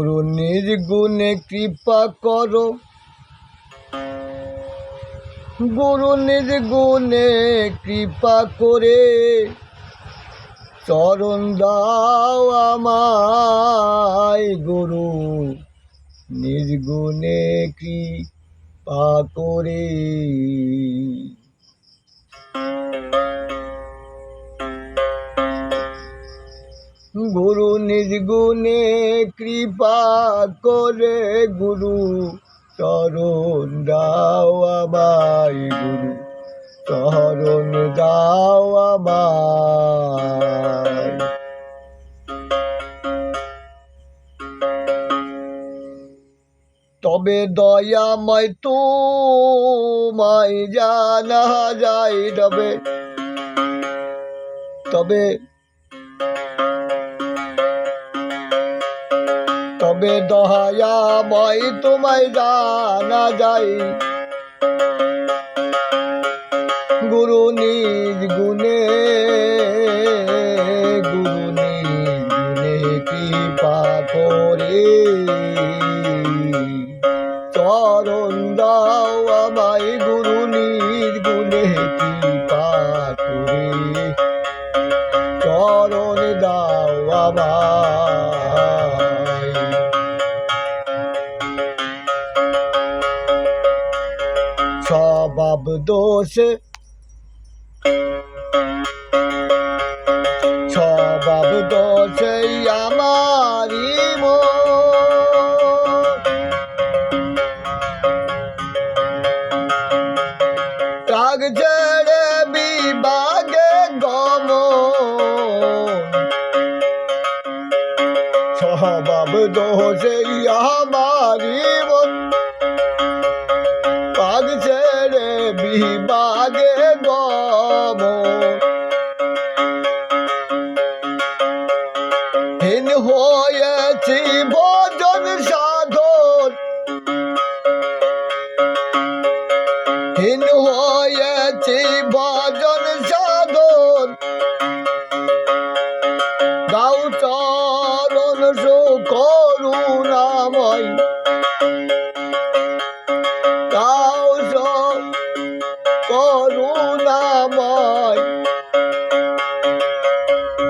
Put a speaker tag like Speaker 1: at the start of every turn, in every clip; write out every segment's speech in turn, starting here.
Speaker 1: গুরু নির্গুণে কৃপা করো, গুরু নির্গুণে কৃপা করে চরণ দাও আমায়। গুরু নির্গুণে কৃপা করে। গুরু নির্গুণে কৃপা করে গুরু চরণ দাও আমায়। গুরু চরণ দাও আমায়। তবে দয়াময় তোমায় জানা যায়, তবে দয়াময় তোমায় জানা যায়। গুরু নির্গুণে কৃপা করে চরণ দাও আমায়। গুরু নির্গুণে কৃপা করে চরণ দাও আমায়। স্বভাব দোষে আমারি ত্যাগ ছেড়ে বিভাগে গমন। স্বভাব দোষে আমারি ত্যাগ ছেড়ে বিভাগে গমন। হীন হয়েছি ভজন সাধন, হীন হয়েছি ভজন সাধন। দাও চরণ করুণাময়, দাও করুণাময়।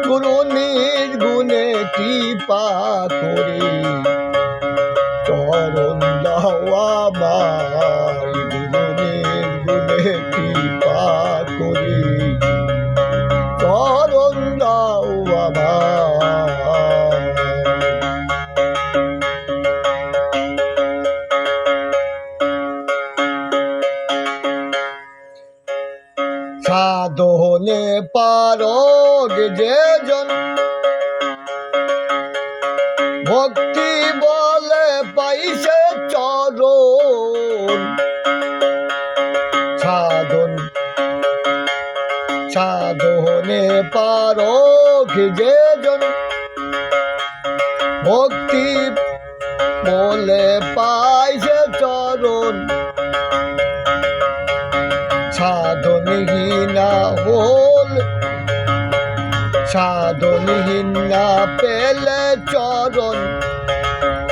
Speaker 1: গুরু নির্গুণে কৃপা করে চরণ দাও আমায়। গুরু নির্গুণে কৃপা করে চরণ দাও আমায়। সাধনে পারগ যেজন ভক্তি বলে পাইছে চরণ। সাধনে পারগ যেজন ভক্তি বলে পাইছে চরণ। সাধনহীন না পেলে চরণ,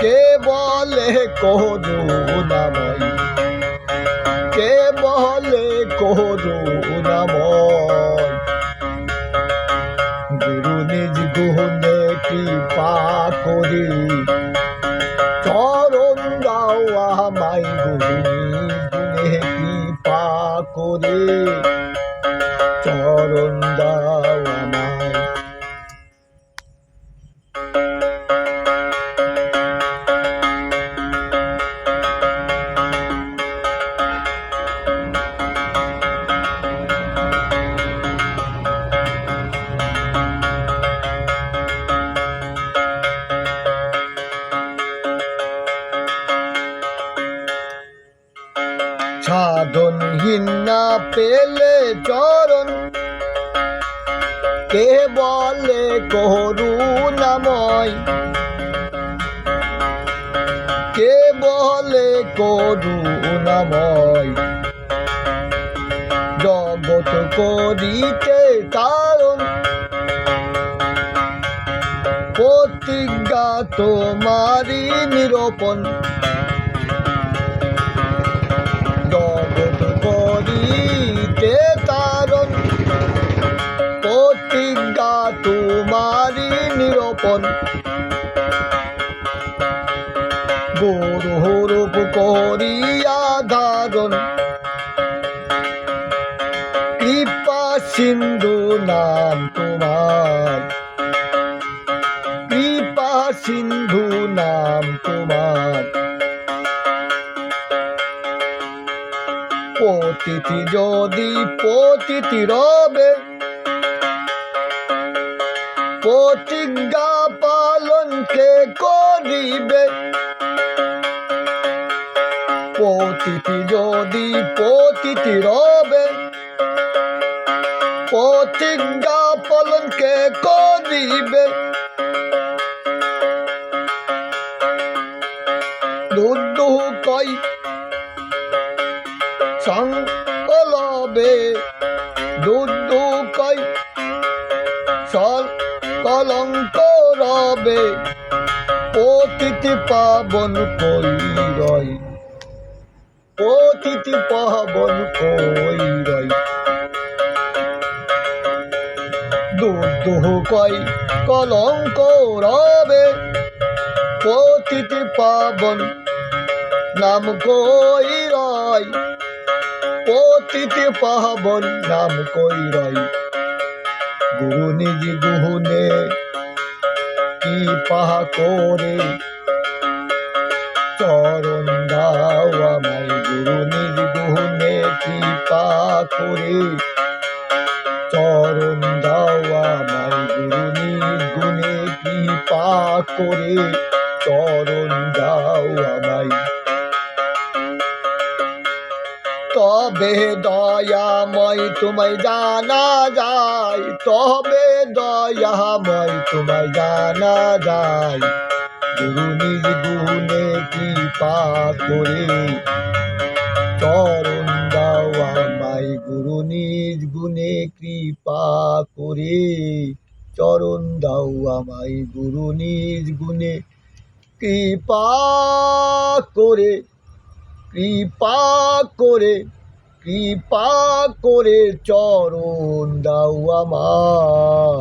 Speaker 1: কে বলে করুণাময়, কে বলে করুণাময়। গুরু নির্গুণে কৃপা করে চরণ দাও আমায়। গুরু নির্গুণে কৃপা করে চরণ দাও আমায়। সাধনহীন না পেলে চরণ, কে বলে করুণাময়, কে বলে করুণাময়। জগৎ করিতে তারণ, প্রতিজ্ঞা তোমারি নিরূপণ জগৎ করিতে তারণ প্রতিজ্ঞা তোমারি নিরূপণ গুরুরূপ করিয়া ধারণ কৃপা সিন্ধু নাম তোমার কৃপা সিন্ধু নাম তোমার পতিতি যদি পতিতি রবে প্রতিজ্ঞা পালন কে করিবে পতিতি যদি পতিতি রবে প্রতিজ্ঞা পালন কে করিবে দুদু কই সংকলবে দুদু কই সল কলঙ্ক রবে পতিতি পাবন কই রয় পতিতি পাবন কই রয় দুদু কই কলঙ্ক রবে পতিতি পাবন নাম কই রয় পতিতি পাবন নাম কই রয় গুরু নিজ গুহনে কৃপা করে চরণ দাও আমায় গুরু নিজ গুহনে কৃপা করে চরণ দাও আমায় গুরু নিজ গুণে কৃপা করে চরণ দাও আমায় তবে দয়াময় তোমায় জানা যায় তবে দয়াময় তোমায় জানা যায় গুরু নিজ গুণে কৃপা করে চরণ দাও আমায় গুরু নিজ গুণে কৃপা করে চরণ দাও আমায় গুরু নিজ গুণে কৃপা করে কৃপা করে কৃপা করে চরণ দাও আমার।